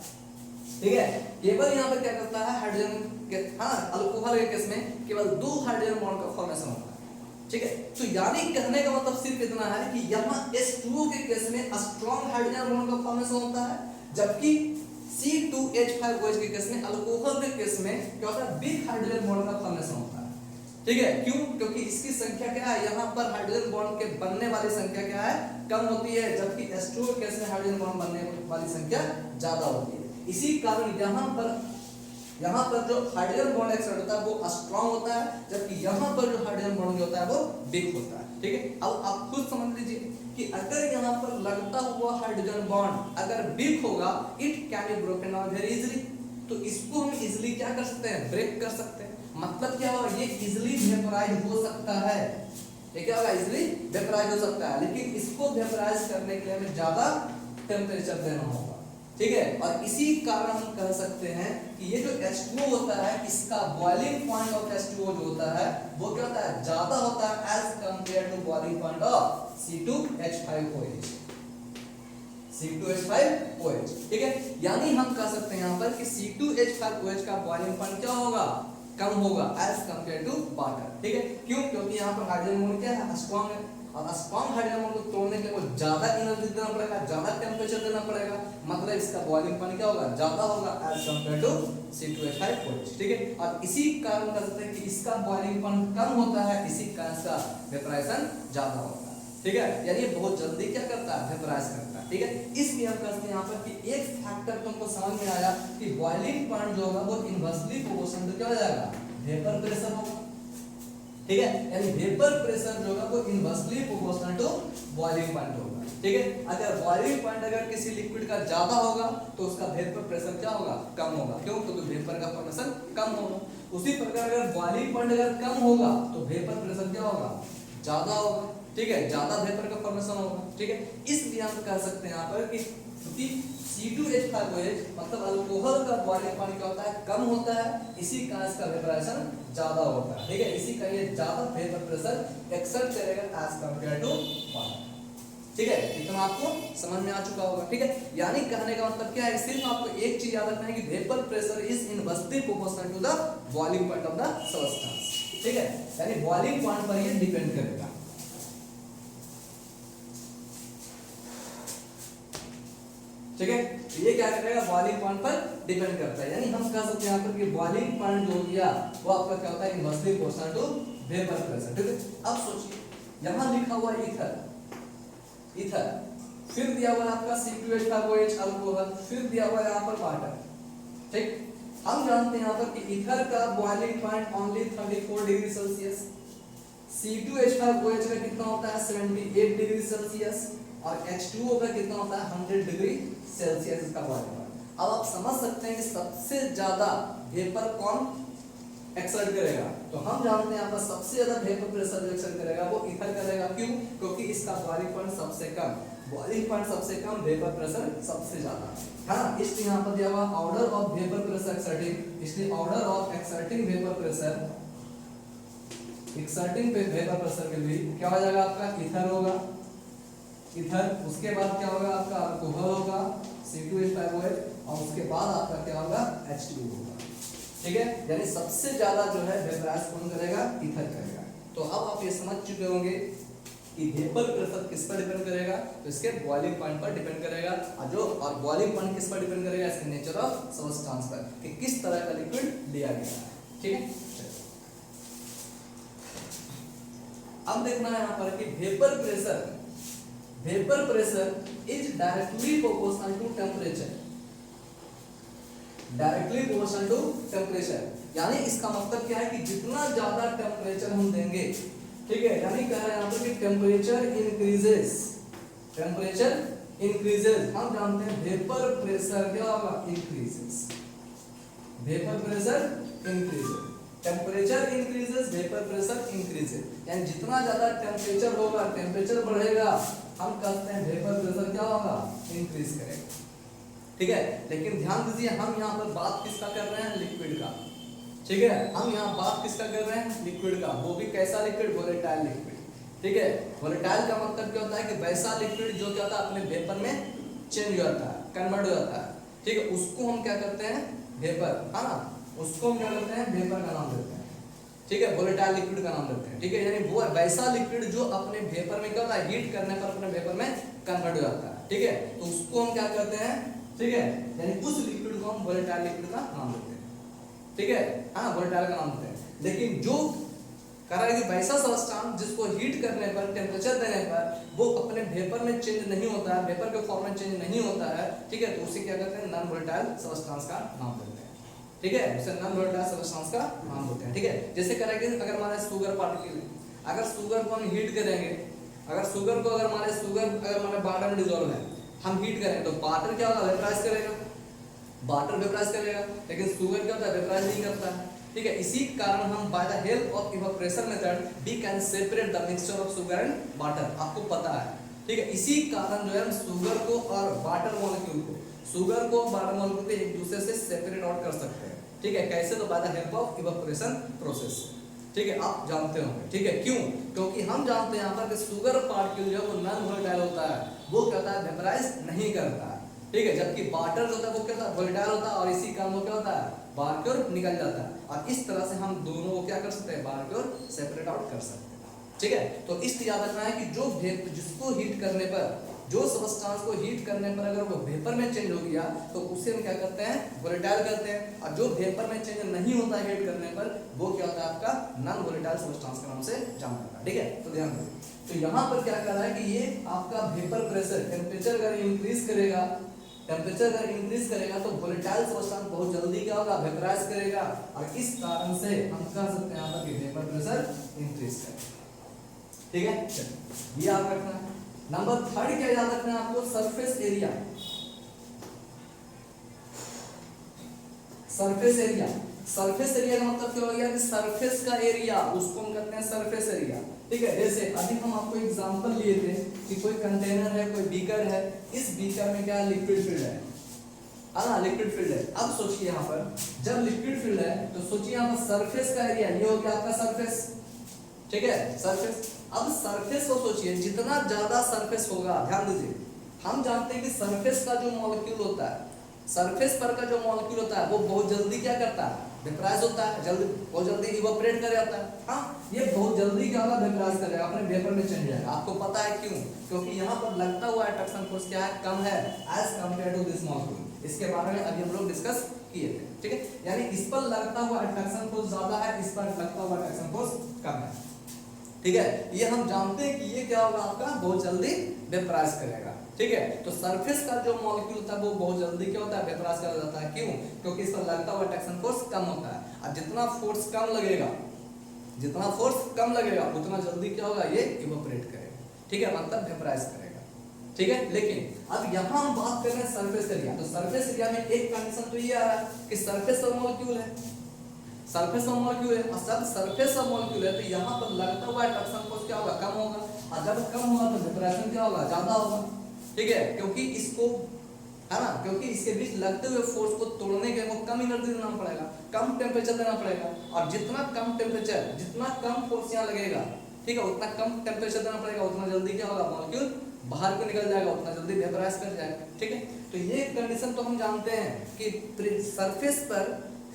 ठीक है। केवल यहाँ पर क्या करता है, हाइड्रोजन के, हाँ, अल्कोहल के केस में केवल दो हाइड्रोजन बॉन्ड का फॉर्मेशन होता है, ठीक है। तो यानी कहने का मतलब सिर्फ इतना है कि यहाँ H2O के केस में स्ट्रॉन्ग हाइड्रोजन बॉन्ड का फॉर्मेशन होता है, जबकि C2H5OH के केस में, अल्कोहल के केस में क्या होता है, वीक हाइड्रोजन बॉन्ड का फॉर्मेशन होता है, ठीक है। क्यों? क्योंकि इसकी संख्या क्या है, यहाँ पर हाइड्रोजन बॉन्ड के बनने वाली संख्या क्या है, कम होती है, जबकि H2O के केस में हाइड्रोजन बॉन्ड बनने वाली संख्या ज्यादा होती है। इसी कारण यहाँ पर जो हाइड्रोजन बॉन्ड एक्सर्ट होता है वो स्ट्रॉन्ग होता है, जबकि यहाँ पर जो हाइड्रोजन बॉन्ड होता है वो वीक होता है, ठीक है। अब आप खुद समझ लीजिए कि अगर यहाँ पर लगता हुआ हाइड्रोजन बॉन्ड अगर वीक होगा, it can be broken down very easily, तो इसको हम इजीली क्या कर सकते हैं, ब्रेक कर सकते हैं। मतलब क्या होगा, ये इजीली वेपोराइज हो सकता है, ये क्या होगा, इजीली वेपोराइज हो सकता है, लेकिन इसको वेपोराइज करने के लिए हमें ज्यादा टेम्परेचर देना होगा, ठीक है। और इसी कारण हम कह सकते हैं कि ये जो H2O होता है, इसका बॉइलिंग पॉइंट ऑफ H2O जो होता है वो क्या होता है, ज्यादा होता है as compare to boiling point of C2H5OH, C2H5OH, ठीक है। यानी हम कह सकते हैं यहाँ पर कि C2H5OH का बॉइलिंग पॉइंट क्या होगा, कम होगा एज कंपेयर टू वाटर, ठीक है। क्यों? क्योंकि यहाँ पर हाइड्रोजन बॉन्ड क्या है, स्ट्रॉन्ग है, और स्ट्रॉन्ग हाइड्रोजन बॉन्ड को तोड़ने के लिए ज्यादा एनर्जी देना पड़ेगा, ज्यादा टेम्परेचर देना पड़ेगा, मतलब इसका बॉइलिंग पॉइंट क्या होगा, ज्यादा होगा एज कंपेयर टू C2H5OH, ठीक है। और इसी कारण कह सकते हैं कि इसका बॉइलिंग पॉइंट कम होता है, इसी कारण इसका वेपोराइजेशन ज्यादा होता है, ठीक है। यानी ये बहुत जल्दी क्या करता है, वेपोराइज करता है, ठीक है। इसलिए हम कहते हैं यहाँ पर कि एक फैक्टर तुमको समझ में आया कि बॉइलिंग पॉइंट जो होगा वो इनवर्सली प्रोपोर्शनल टू क्या हो जाएगा, वेपर प्रेशर होगा, ठीक है। यानी वेपर प्रेशर जो होगा वो inversely proportional to boiling point होगा, ठीक है। अगर बॉइलिंग पॉइंट अगर किसी लिक्विड का ज्यादा होगा तो उसका वेपर प्रेशर क्या होगा, कम होगा, क्यों? क्योंकि वेपर का फॉर्मेशन कम होगा। उसी प्रकार अगर बॉइलिंग पॉइंट अगर कम होगा तो वेपर प्रेशर क्या होगा, ज्यादा होगा, ठीक है, ज्यादा वेपर का फॉर्मेशन होगा, ठीक है। इसलिए हम कह सकते हैं यहाँ पर कि C2H5OH मतलब अल्कोहल का बॉइलिंग पॉइंट क्या होता है, कम होता है, इसी कारण इसका वेपोराइजेशन ज्यादा होता है, ठीक है। इसी का ये ज्यादा वेपर प्रेशर एक्सर्ट करेगा एज कंपेयर टू वाटर, ठीक है। इतना आपको समझ में आ चुका होगा, ठीक है। यानी कहने का मतलब क्या है, सिर्फ आपको एक चीज याद रखना है कि vapour pressure is inversely proportional to the boiling point of the substance, ठीक है। यानी बॉइलिंग पॉइंट पर ये डिपेंड करेगा, ठीक है। तो ये क्या करेगा, बॉइलिंग पॉइंट पर डिपेंड करता है। यानी हम कह सकते हैं यहाँ पर कि बॉइलिंग पॉइंट जो दिया वो आपका क्या होता है, inversely proportional to vapour pressure, ठीक है। अब सोचिए यहाँ लिखा हुआ ईथर, ईथर, फिर दिया हुआ है आपका C2H5OH अल्कोहल, फिर दिया हुआ है यहाँ पर वाटर, ठीक। हम जानते हैं यहाँ पर कि ईथर का boiling point only 34 degree Celsius, C2H5OH का कितना होता है 78 डिग्री सेल्सियस, और H2O का कितना होता है 100 डिग्री सेल्सियस इसका बॉइलिंग पॉइंट। अब आप समझ सकते हैं कि सबसे ज्यादा वेपर कौन एक्सर्ट करेगा, तो हम जानते हैं यहाँ पर सबसे ज्यादा वेपर प्रेशर जो एक्सर्ट करेगा वो ईथर करेगा, क्यों? क्योंकि इसका बॉइलिंग पॉइंट सबसे कम, बॉइलिंग पॉइंट सबसे कम, वेपर प्रेशर सबसे ज्यादा, हाँ। इसलिए यहाँ पर दिया हुआ order of vapour pressure exerting, इसलिए order of exerting vapour pressure, exerting पे वेपर प्रेशर के लिए क्या हो जाएगा आपका, ईथर होगा, ईथर, उसके बाद क्या होगा आपका अल्कोहल होगा C2H5OH, और उसके बाद आपका क्या होगा H2O होगा, ठीक है। यानी सबसे ज्यादा जो है वेपराइज कौन करेगा, ईथर करेगा। तो अब आप ये समझ चुके होंगे कि वेपर प्रेशर किस पर डिपेंड करेगा, तो इसके बॉइलिंग पॉइंट पर डिपेंड करेगा, और बॉइलिंग पॉइंट किस पर डिपेंड करेगा, इसके नेचर ऑफ सब्सटेंस पर, कि किस तरह का लिक्विड लिया गया है, ठीक है। अब देखना है यहाँ पर कि vapour pressure is directly proportional to temperature, directly proportional to temperature. यानी इसका मतलब क्या है कि जितना ज्यादा टेम्परेचर हम देंगे, ठीक है, यानी कह रहे हैं यहाँ पर कि टेम्परेचर इंक्रीजेस, टेम्परेचर इंक्रीजेस, हम जानते हैं वेपर प्रेशर क्या होगा, increases, vapour pressure increases, temperature increases, vapour pressure increases. यानी जितना ज्यादा टेम्परेचर होगा, टेम्परेचर बढ़ेगा, हम कहते हैं वेपर प्रेशर क्या होगा, इंक्रीज करेगा, ठीक है। लेकिन ध्यान दीजिए हम यहाँ पर बात किसका कर रहे हैं, लिक्विड का, ठीक है। हम यहाँ बात किसका कर रहे हैं, लिक्विड का, वो भी कैसा लिक्विड, वोलेटाइल लिक्विड। ठीक है, वोलेटाइल का मतलब क्या होता है कि वैसा लिक्विड जो क्या होता है अपने वेपर में चेंज हो जाता है, कन्वर्ट हो जाता है, ठीक है, उसको हम क्या करते हैं वेपर, है ना, उसको हम क्या करते हैं वेपर का नाम देते हैं, ठीक है, वोलेटाइल लिक्विड का नाम देते हैं, ठीक है, यानी वो वैसा लिक्विड जो अपने वेपर में क्या होता है हीट करने पर अपने वेपर में कन्वर्ट हो जाता है, ठीक है, तो उसको हम क्या करते हैं, ठीक है, यानी उस लिक्विड को हम वोलेटाइल लिक्विड का नाम देते हैं, ठीक है, हाँ वोलेटाइल का नाम देते हैं। लेकिन जो कह रहा है कि वैसा सब्सटेंस जिसको हीट करने पर टेम्परेचर देने पर वो अपने वेपर में चेंज नहीं होता है, वेपर के फॉर्म में चेंज नहीं होता है, ठीक है, तो उसे क्या कहते हैं नॉन वोलेटाइल सब्सटेंस का नाम देते हैं, ठीक है, उसे नॉन वोलेटाइल सब्सटेंस का नाम देते हैं, ठीक है। जैसे कह रहा है कि अगर हमारे शुगर पार्टिकल, अगर शुगर को हम हीट करेंगे, अगर शुगर को अगर हमारे वाटर में डिसॉल्व है, हम हीट करें तो वाटर क्या होगा वेपराइज करेगा, वाटर वेपराइज करेगा, लेकिन शुगर क्या होता है वेपराइज नहीं करता है, ठीक है, इसी कारण हम by the help of evaporation method we can separate the mixture of sugar and water, आपको पता है, ठीक है, इसी कारण जो है हम शुगर को और वाटर मॉलिक्यूल को, शुगर को वाटर मॉलिक्यूल को एक दूसरे से सेपरेट आउट कर सकते हैं, ठीक है, कैसे, तो bye the help of evaporation process, ठीक है, आप जानते होंगे, ठीक है, क्यों, क्योंकि हम जानते हैं यहाँ पर कि शुगर पार्टिकल जो है वो नॉन वोलेटाइल होता है, वो क्या होता है वेपराइज नहीं करता है, ठीक है, जबकि वाटर जो होता है वो क्या होता है वोलेटाइल होता है और इसी कारण वो क्या होता है बाहर की ओर निकल जाता है, और इस तरह से हम दोनों को क्या कर सकते हैं बाहर की ओर सेपरेट आउट कर सकते हैं, ठीक है, तो इस याद रखना है कि जो जिसको हीट करने पर, जो सब्सटेंस को हीट करने पर अगर वो वेपर में चेंज हो गया तो उसे हम क्या करते हैं वोलेटाइल करते हैं, और जो वेपर में चेंज नहीं होता हीट करने पर वो क्या होता है आपका नॉन वोलेटाइल सब्सटेंस के नाम से जाना जाता है, ठीक है, तो ध्यान रखिए। तो यहाँ पर क्या कर रहा है कि ये आपका वेपर प्रेशर टेम्परेचर अगर इंक्रीज करेगा, टेम्परेचर अगर इंक्रीज करेगा तो वोलेटाइल सब्सटेंस बहुत जल्दी क्या होगा वेपराइज करेगा, और इस कारण से हम कह सकते हैं यहाँ पर कि वेपर प्रेशर इंक्रीज करेगा, ठीक है, ये याद रखना है। नंबर 3 क्या याद रखना है आपको, surface area, surface area, surface area का मतलब क्या हो गया कि सरफेस का एरिया, उसको हम कहते हैं सरफेस एरिया, ठीक है, जैसे अभी हम आपको एग्जांपल लिए थे कि कोई कंटेनर है, कोई बीकर है, इस बीकर में क्या है लिक्विड फिल्ड है ना, लिक्विड फिल्ड है, अब सोचिए यहाँ पर जब लिक्विड फिल्ड है तो सोचिए यहाँ पर सरफेस का एरिया ये हो गया आपका सरफेस, ठीक है, सरफेस, अब सरफेस को सोचिए जितना ज्यादा सरफेस होगा, ध्यान दीजिए, हम जानते हैं कि सरफेस का जो मॉलिक्यूल होता है, सरफेस पर का जो मॉलिक्यूल होता है वो बहुत जल्दी क्या करता है वेपराइज होता है, जल्दी बहुत जल्दी इवेपोरेट कर जाता है, हाँ ये बहुत जल्दी क्या होगा वेपराइज करेगा, अपने वेपर में चेंज जाएगा, आपको पता है क्यों, क्योंकि यहाँ पर लगता हुआ अट्रैक्शन फोर्स क्या है कम है as compare to this molecule, इसके बारे में अभी हम लोग डिस्कस किए थे, ठीक है, यानी इस पर लगता हुआ अट्रैक्शन फोर्स ज्यादा है, इस पर लगता हुआ अट्रैक्शन फोर्स कम है, ठीक है, ये हम जानते हैं कि ये क्या होगा आपका बहुत जल्दी वेपराइज करेगा, ठीक है, तो सरफेस का जो मॉलिक्यूल होता है वो बहुत जल्दी क्या होता है वेपराइज कर जाता है, क्यों, क्योंकि इस पर लगता हुआ अट्रैक्शन फोर्स कम होता है, और जितना फोर्स कम लगेगा, जितना फोर्स कम लगेगा उतना जल्दी क्या होगा ये इवेपोरेट करेगा, ठीक है, मतलब वेपराइज करेगा, ठीक है, लेकिन अब यहाँ हम बात कर रहे हैं सरफेस एरिया, तो सरफेस एरिया में एक कंडीशन तो ये आ रहा है कि सरफेस पर मॉलिक्यूल है, सरफेस ऑफ मॉलिक्यूल है, और सब सरफेस ऑफ मॉलिक्यूल है तो यहाँ पर लगता हुआ अट्रैक्शन फोर्स क्या होगा कम होगा, और जब कम होगा तो वेपराइजेशन क्या होगा ज्यादा होगा, ठीक है, क्योंकि इसको है ना, क्योंकि इसके बीच लगते हुए फोर्स को तोड़ने के वो कम एनर्जी देना पड़ेगा, कम टेम्परेचर देना पड़ेगा, और जितना कम टेम्परेचर, जितना कम फोर्स यहाँ लगेगा, ठीक है, उतना कम टेम्परेचर देना पड़ेगा, उतना जल्दी क्या होगा मॉलिक्यूल बाहर को निकल जाएगा, उतना जल्दी वेपराइज कर जाएगा, ठीक है, तो ये कंडीशन तो हम जानते हैं कि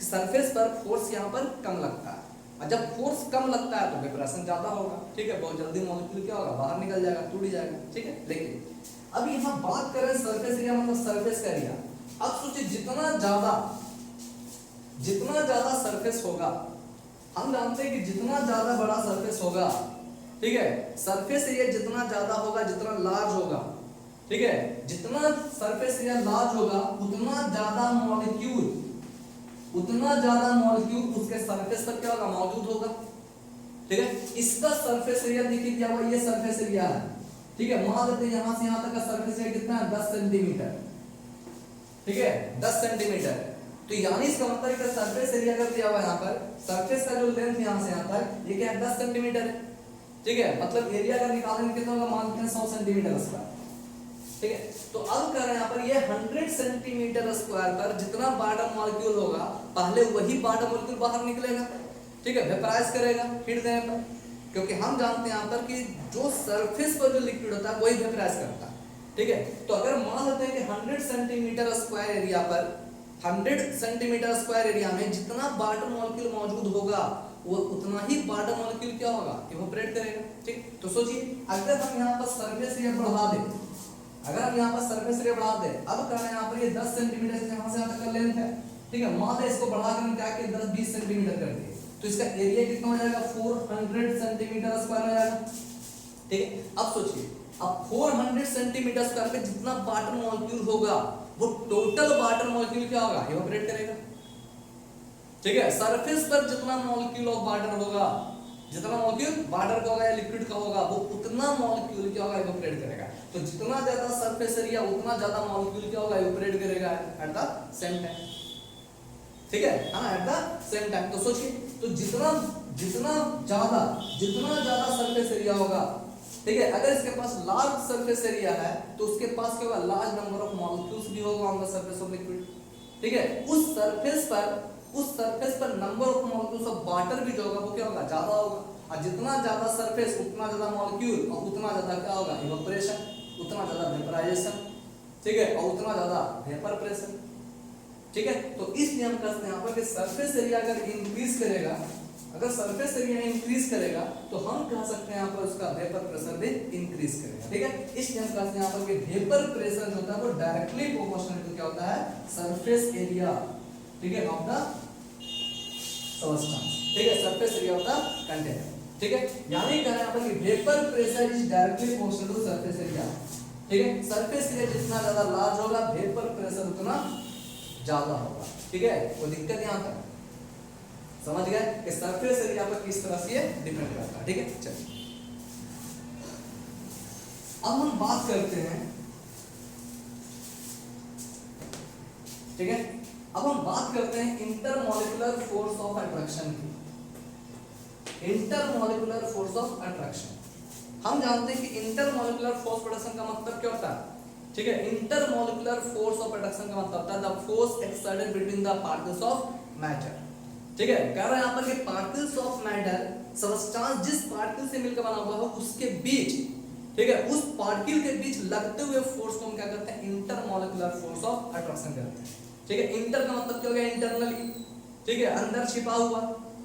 सरफेस पर फोर्स यहाँ पर कम लगता है, और जब फोर्स कम लगता है तो वेपराइजेशन ज्यादा होगा, ठीक है, बहुत जल्दी मॉलिक्यूल क्या होगा बाहर निकल जाएगा, टूट जाएगा, ठीक है, लेकिन अब यहाँ बात करें सरफेस एरिया मतलब सरफेस का एरिया, अब सोचिए जितना ज्यादा सरफेस होगा, हम जानते हैं कि जितना ज्यादा बड़ा सरफेस होगा, ठीक है, सरफेस एरिया जितना ज्यादा होगा, जितना लार्ज होगा, ठीक है, जितना सरफेस एरिया लार्ज होगा उतना ज्यादा मॉलिक्यूल उसके सरफेस पर क्या होगा मौजूद होगा, ठीक है, इसका सरफेस एरिया देखिए क्या हुआ, ये सरफेस एरिया है, ठीक है, मान लेते हैं यहां से यहां तक का सरफेस एरिया कितना है 10 सेंटीमीटर, ठीक है, 10 सेंटीमीटर, तो यानी इसका मतलब है सरफेस एरिया कर दिया हुआ है यहाँ पर, सरफेस का जो लेंथ यहां से यहां तक ये क्या है 10 सेंटीमीटर है, ठीक है, मतलब एरिया का निकालने कितना होगा मान लेते हैं 100 सेंटीमीटर स्क्वायर, ठीक है, तो अब कर रहे हैं यहाँ पर ये 100 सेंटीमीटर स्क्वायर पर जितना बॉटम मॉलिक्यूल होगा पहले वही बॉटम मॉलिक्यूल बाहर निकलेगा, ठीक है, वेपराइज करेगा हीट देने पर, क्योंकि हम जानते हैं यहाँ पर कि जो सरफेस पर जो लिक्विड होता है वही वेपराइज करता है, ठीक है। तो अगर मान लेते हैं कि 100 सेंटीमीटर स्क्वायर एरिया पर 100 सेंटीमीटर स्क्वायर एरिया में जितना वाटर मॉलिक्यूल मौजूद होगा वो उतना ही वाटर मॉलिक्यूल क्या होगा, इवोपरेट करेगा, ठीक। तो सोचिए अगर हम यहाँ पर सरफेस एरिया बढ़ा दें, अगर हम यहाँ पर सरफेस एरिया बढ़ा दें, अब करना है यहाँ पर ये 10 सेंटीमीटर से यहाँ से यहाँ तक का लेंथ है, ठीक है। मान लें इसको बढ़ाकर हम क्या किए 10-20 सेंटीमीटर कर दिए, तो इसका एरिया कितना हो जाएगा 400 सेंटीमीटर स्क्वायर हो जाएगा, ठीक है। अब सोचिए अब 400 सेंटीमीटर स्क्वायर पे जितना वाटर मॉलिक्यूल होगा वो टोटल वाटर मॉलिक्यूल क्या होगा, इवोपरेट करेगा, ठीक है। सरफेस पर जितना मॉलिक्यूल ऑफ वाटर होगा, जितना मॉलिक्यूल वाटर का होगा या लिक्विड का होगा वो उतना मॉलिक्यूल क्या होगा, इवोपरेट करेगा। तो जितना ज्यादा सरफेस एरिया उतना ज्यादा मॉलिक्यूल क्या होगा, इवोपरेट करेगा एट द सेम टाइम, ठीक है, हाँ एट द सेम टाइम। तो सोचिए तो जितना जितना ज्यादा सरफेस एरिया होगा, ठीक है, अगर इसके पास लार्ज सरफेस एरिया है तो उसके पास क्या होगा, लार्ज नंबर ऑफ मॉलिक्यूल्स भी होगा on the surface of liquid, ठीक है। उस सरफेस पर number of molecules of water भी जो होगा वो क्या होगा, ज्यादा होगा, और जितना ज्यादा सरफेस उतना ज्यादा मॉलिक्यूल और उतना ज्यादा क्या होगा, इवेपोरेशन, उतना ज्यादा वेपराइजेशन, ठीक है, और उतना ज्यादा वेपर प्रेशर, ठीक है। तो इसलिए हम कहते हैं यहाँ पर कि सरफेस एरिया अगर इंक्रीज करेगा, अगर सरफेस एरिया इंक्रीज करेगा तो हम कह सकते हैं यहाँ पर उसका वेपर प्रेशर भी इंक्रीज करेगा, ठीक है। इसलिए हम कहते हैं यहाँ पर कि वेपर प्रेशर जो होता है वो डायरेक्टली प्रोपोर्शनल टू क्या होता है, सरफेस एरिया, ठीक है, ऑफ द सब्सटेंस, ठीक है, surface area of the container, ठीक है। यानी कहना यहाँ पर कि vapour pressure is directly proportional to surface area, ठीक है। सरफेस एरिया जितना ज्यादा लार्ज होगा वेपर प्रेशर उतना ज्यादा होगा, ठीक है। वो दिक्कत यहाँ पर समझ गए कि सरफेस एरिया पर किस तरह से ये डिपेंड करता है, ठीक है। चलिए अब हम बात करते हैं, ठीक है, अब हम बात करते हैं इंटरमॉलिक्यूलर फोर्स ऑफ अट्रैक्शन की। इंटरमॉलिक्यूलर फोर्स ऑफ अट्रैक्शन हम जानते हैं कि इंटरमॉलिक्यूलर फोर्स प्रोडक्शन का मतलब क्या होता है, ठीक है। इंटरमॉलिक्यूलर फोर्स ऑफ अट्रैक्शन का मतलब होता है the force exerted between the particles of matter, ठीक है। कह रहा है यहाँ पर कि पार्टिकल्स ऑफ मैटर सब्सटेंस जिस पार्टिकल से मिलकर बना हुआ है उसके बीच, ठीक है, उस पार्टिकल के बीच लगते हुए फोर्स को हम क्या करते हैं, इंटरमॉलिक्यूलर फोर्स ऑफ अट्रैक्शन करते हैं, ठीक है। इंटर का मतलब क्या हो गया, इंटरनली, ठीक है, अंदर छिपा हुआ,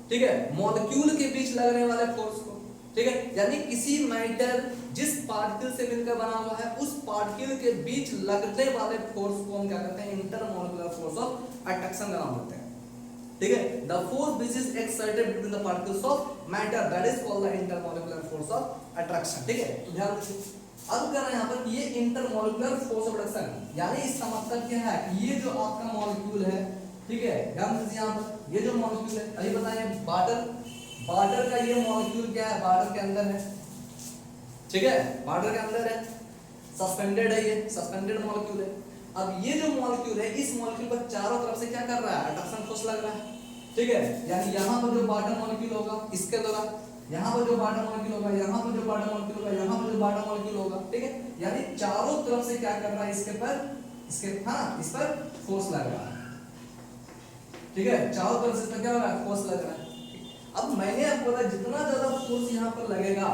ठीक है, मॉलिक्यूल के बीच लगने वाले फोर्स को, ठीक है। यानी किसी मैटर जिस पार्टिकल से मिलकर बना हुआ है उस पार्टिकल के बीच लगने वाले फोर्स को हम क्या करते हैं, इंटरमॉलिक्यूलर फोर्स ऑफ अट्रैक्शन का नाम देते हैं, ठीक है। The force which is exerted between the particles of matter that is called the intermolecular force of attraction, ठीक है। तो ध्यान रखिए अब कर रहे हैं यहाँ पर ये इंटरमॉलिक्यूलर फोर्स ऑफ अट्रैक्शन, यानी इसका मतलब क्या है कि ये जो आपका मॉलिक्यूल है, ठीक है, ध्यान दीजिए यहाँ पर ये जो मॉलिक्यूल है, अभी बताएं वाटर का ये मॉलिक्यूल क्या है, वाटर के अंदर है, ठीक है, वाटर के अंदर है, सस्पेंडेड है, ये सस्पेंडेड मॉलिक्यूल है। अब ये जो मॉलिक्यूल है इस मॉलिक्यूल पर चारों तरफ से क्या कर रहा है, अट्रैक्शन फोर्स लग रहा है, ठीक है। यानी यहाँ पर जो वाटर मॉलिक्यूल होगा इसके द्वारा, यहाँ पर जो वाटर मॉलिक्यूल होगा, यहाँ पर जो वाटर मॉलिक्यूल होगा, यहाँ पर जो वाटर मॉलिक्यूल होगा, ठीक है। यानी चारों तरफ से क्या कर रहा है, इसके हाँ इस पर फोर्स लग रहा है, ठीक है, चारों तरफ से क्या हो रहा है, फोर्स लग रहा है। अब मैंने आपको बताया जितना ज्यादा फोर्स यहाँ पर लगेगा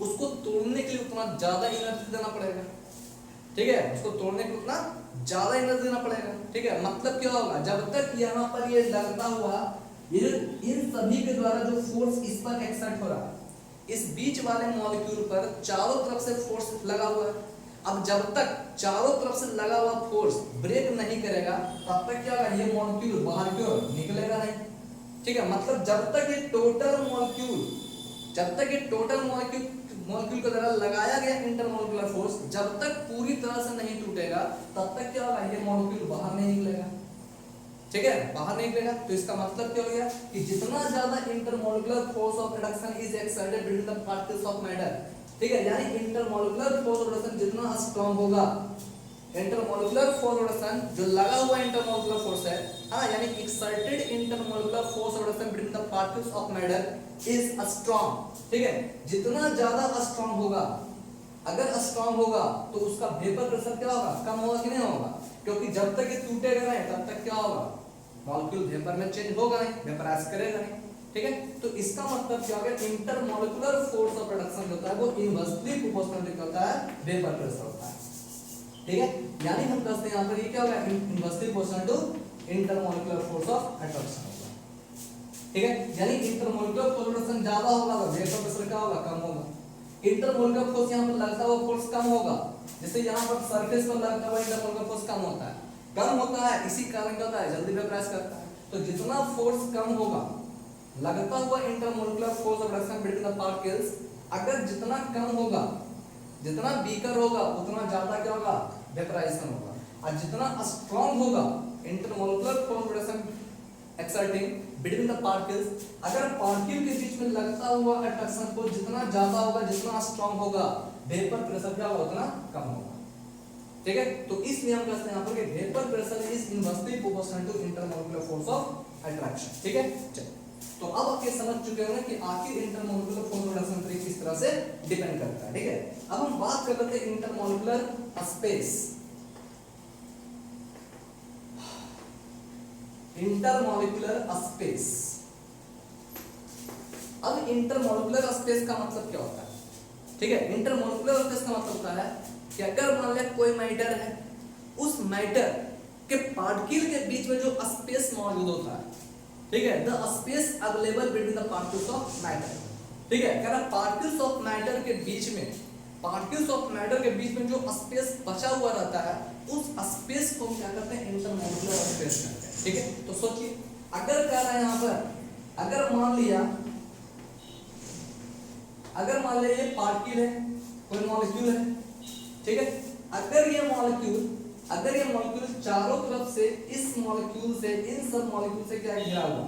उसको तोड़ने के लिए उतना ज्यादा एनर्जी देना पड़ेगा, ठीक है, उसको तोड़ने के लिए उतना ज्यादा एनर्जी देना पड़ेगा, ठीक है। मतलब क्या होगा, जब तक यहाँ पर ये लगता हुआ ये इन सभी के द्वारा जो फोर्स इस पर एक्सर्ट हो रहा है, इस बीच वाले मॉलिक्यूल पर चारों तरफ से फोर्स लगा हुआ है, अब जब तक चारों तरफ से लगा हुआ फोर्स ब्रेक नहीं करेगा तब तक क्या होगा, ये मॉलिक्यूल बाहर की ओर निकलेगा नहीं, ठीक है। मतलब जब तक ये टोटल मॉलिक्यूल के द्वारा लगाया गया इंटरमॉलिक्यूलर फोर्स जब तक पूरी तरह से नहीं टूटेगा तब तक क्या होगा, ये मॉलिक्यूल बाहर नहीं निकलेगा, ठीक है, बाहर नहीं निकलेगा। तो इसका मतलब क्या हो गया कि जितना ज्यादा intermolecular force of reduction is exerted between the particles of matter, ठीक है, यानी इंटरमॉलिक्यूलर फोर्स ऑफ रिडक्शन जितना स्ट्रांग होगा, इंटरमॉलिक्यूलर फोर्स ऑफ रिडक्शन जो लगा हुआ इंटरमॉलिक्यूलर फोर्स है, हाँ, यानी exerted intermolecular force of reduction between the particles of matter is strong, ठीक है। जितना ज्यादा स्ट्रांग होगा, अगर स्ट्रांग होगा तो उसका वेपर प्रेशर क्या होगा, कम होगा कि नहीं होगा, क्योंकि जब तक ये टूटेगा नहीं तब तक क्या होगा, मॉलिक्यूल वेपर में चेंज होगा नहीं, वेपराइज करेगा नहीं, ठीक है, तो इसका मतलब क्या हो गया, इंटरमोलिकुलर फोर्स ऑफ रिडक्शन होता है वो इनवर्सली प्रोपोर्शनल होता है वेपर प्रेशर होता है। ठीक है, यानी हम कहते हैं यहां पर ये क्या होगा, inversely proportional to intermolecular force of attraction होगा। ठीक है, यानी इंटरमोलिकुलर फोर्स ऑफ अट्रैक्शन ज्यादा होगा तो वेपर प्रेशर क्या होगा, कम होगा। इंटरमोलिकुलर फोर्स यहां पर लगता हुआ फोर्स कम होगा, जैसे यहां पर सरफेस पर लगता हुआ इंटरमोलिकुलर फोर्स कम होता है, कम होता है, इसी कारण क्या होता है, जल्दी वेपराइज करता है। तो जितना फोर्स कम होगा लगता हुआ intermolecular force of reduction between the particles, अगर जितना कम होगा, जितना वीकर होगा उतना ज्यादा क्या होगा, वेपराइजेशन होगा। और जितना स्ट्रांग होगा intermolecular force of reduction exerting between the particles, अगर पार्टिकल के बीच में लगता हुआ अट्रैक्शन फोर्स जितना ज्यादा होगा, जितना स्ट्रांग होगा, वेपर प्रेशर क्या होगा, उतना कम होगा। ठीक है, तो इसलिए हम कहते हैं यहां पर कि vapour pressure is inversely proportional to intermolecular force of attraction. ठीक है, चलिए, तो अब आप ये समझ चुके होंगे कि आखिर इंटरमोलिकुलर फोर्स ऑफ रिडक्शन किस तरह से डिपेंड करता है। ठीक है, अब हम बात कर रहे थे इंटरमोलिकुलर स्पेस। इंटरमोलिकुलर स्पेस, अब इंटरमोलिकुलर स्पेस का मतलब क्या होता है? ठीक है, इंटरमोलिकुलर स्पेस का मतलब होता है कि अगर मान लिया कोई मैटर है, उस मैटर के पार्टिकल के बीच में जो स्पेस मौजूद होता है, ठीक है, the space available between the particles of matter. ठीक है, कह रहा पार्टिकल्स ऑफ मैटर के बीच में, पार्टिकल्स ऑफ मैटर के बीच में जो स्पेस बचा हुआ रहता है, उस स्पेस को हम क्या करते हैं, इंटरमोलिकुलर स्पेस कहते हैं। ठीक है, तो सोचिए, अगर कह रहा है यहां पर, अगर मान लिया ये पार्टिकल है, कोई मॉलिक्यूल है, ठीक है, अगर ये मॉलिक्यूल चारों तरफ से इस मॉलिक्यूल से, इन सब मॉलिक्यूल से क्या घिरा हुआ,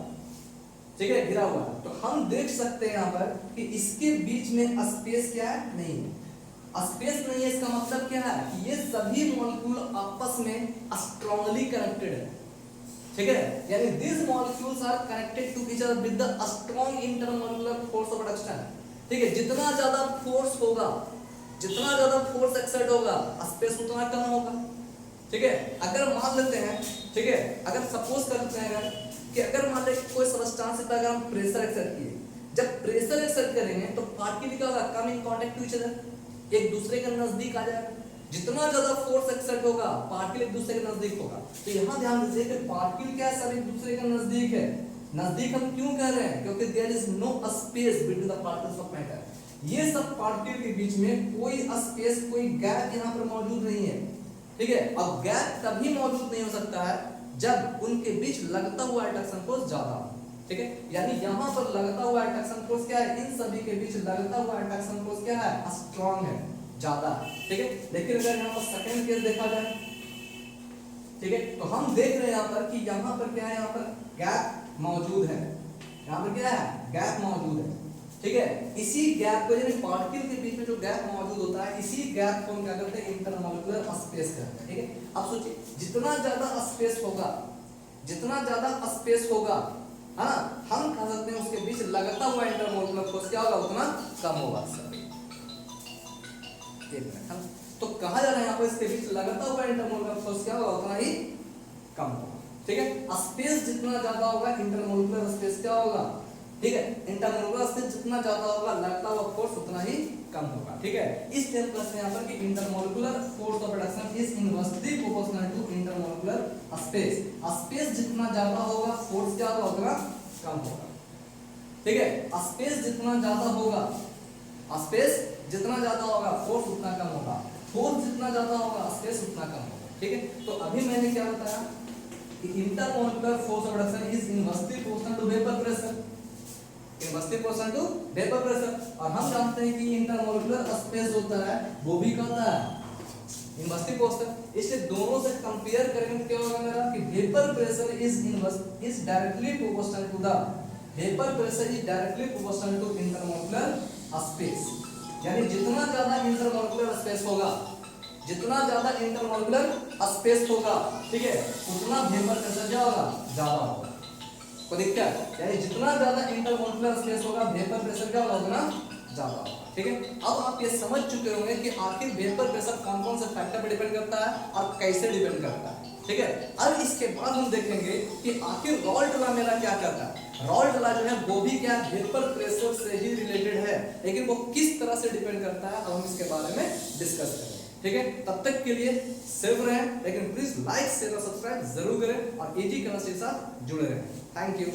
ठीक है, घिरा हुआ, तो हम देख सकते हैं यहां पर कि इसके बीच में स्पेस क्या है, नहीं है। स्पेस नहीं है, इसका मतलब क्या है कि ये सभी मॉलिक्यूल आपस में स्ट्रांगली कनेक्टेड है। ठीक है, यानी this molecules are connected to each other with the strong intermolecular force of reduction. ठीक है, जितना ज्यादा फोर्स होगा, जितना ज्यादा फोर्स एक्सर्ट होगा, स्पेस उतना कम होगा। ठीक है, अगर मान लेते हैं, ठीक है, अगर सपोज करते हैं कि अगर मान ले कोई सब्सटेंस पर अगर हम प्रेशर एक्सर्ट किए, जब प्रेशर एक्सर्ट करेंगे तो पार्टिकल क्या होगा, come in contact to each other, एक दूसरे के नजदीक आ जाएगा। जितना ज्यादा फोर्स एक्सर्ट होगा, पार्टिकल एक दूसरे के नजदीक होगा। तो यहां ध्यान दीजिए कि पार्टिकल क्या है, सब एक दूसरे के नजदीक है। नजदीक हम क्यों कह रहे हैं, क्योंकि there is no space between the particles of matter. ये सब पार्टिकल के बीच में कोई स्पेस, कोई गैप यहां पर मौजूद नहीं है। ठीक है, अब गैप तभी मौजूद नहीं हो सकता है जब उनके बीच लगता हुआ अट्रैक्शन फोर्स ज्यादा हो। ठीक है, यानी यहां पर लगता हुआ अट्रैक्शन फोर्स क्या है, इन सभी के बीच लगता हुआ अट्रैक्शन फोर्स क्या है, स्ट्रांग है, ज्यादा है। ठीक है, लेकिन अगर यहां पर सेकंड केस देखा जाए, ठीक है, तो हम देख रहे हैं यहां पर कि यहां पर क्या है, यहां पर गैप मौजूद है, यहां पर क्या है, गैप मौजूद है। ठीक है, इसी गैप को, यानी पार्टिकल के बीच में जो गैप मौजूद होता है, इसी गैप को हम क्या करते हैं, इंटरमोलिकुलर स्पेस कहते हैं। ठीक है, अब सोचिए, जितना ज्यादा स्पेस होगा, जितना ज्यादा स्पेस होगा, हाँ, हम कह सकते हैं उसके बीच लगता हुआ इंटरमोलिकुलर फोर्स क्या होगा, उतना कम होगा। तो कहा जा रहा है यहाँ पर इसके बीच लगता हुआ इंटरमोलिकुलर फोर्स क्या होगा, उतना ही कम होगा। ठीक है, स्पेस जितना ज्यादा होगा, इंटरमोलिकुलर स्पेस क्या होगा, ठीक है, इंटरमोलिकुलर स्पेस जितना ज्यादा होगा, लगता हुआ फोर्स उतना ही कम होगा। ठीक है, इसलिए हम कहते हैं यहाँ पर कि intermolecular force of reduction is inversely proportional to intermolecular space. Space जितना ज्यादा होगा, फोर्स क्या होगा, उतना कम होगा। ठीक है, स्पेस जितना ज्यादा होगा, स्पेस जितना ज्यादा होगा, फोर्स उतना कम होगा, फोर्स जितना ज्यादा होगा, स्पेस उतना कम होगा। ठीक है, तो अभी मैंने क्या बताया कि intermolecular force of reduction is inversely proportional to vapour pressure, inversely proportional to vapour pressure. और हम जानते हैं कि इंटरमोलिकुलर स्पेस होता है वो भी कहता है इनवर्सली प्रोपोर्शनल। इसलिए दोनों से कंपेयर करेंगे तो क्या होगा मेरा कि vapour pressure is directly proportional to the, vapour pressure is directly proportional to intermolecular space. यानी जितना ज्यादा इंटरमोलिकुलर स्पेस होगा, जितना ज्यादा इंटरमोलिकुलर स्पेस होगा, ठीक है, उतना वेपर प्रेशर क्या होगा, ज्यादा होगा। को दिक्कत, यानी जितना ज्यादा इंटरमोलिकुलर स्पेस होगा, वेपर प्रेशर क्या होगा, उतना ज्यादा होगा। ठीक है, अब आप ये समझ चुके होंगे कि आखिर वेपर प्रेशर कौन कौन से फैक्टर पर डिपेंड करता है और कैसे डिपेंड करता है। ठीक है। अब इसके बाद हम देखेंगे कि आखिर रॉल्ट लॉ मेरा क्या कहता है। रॉल्ट लॉ जो है वो भी क्या वेपर प्रेशर से ही रिलेटेड है, लेकिन वो किस तरह से डिपेंड करता है अब हम इसके बारे में डिस्कस करेंगे। ठीक है, तब तक के लिए सेफ रहें, लेकिन प्लीज लाइक शेयर और सब्सक्राइब जरूर करें और एजी केमिस्ट्री के साथ जुड़े रहें। Thank you.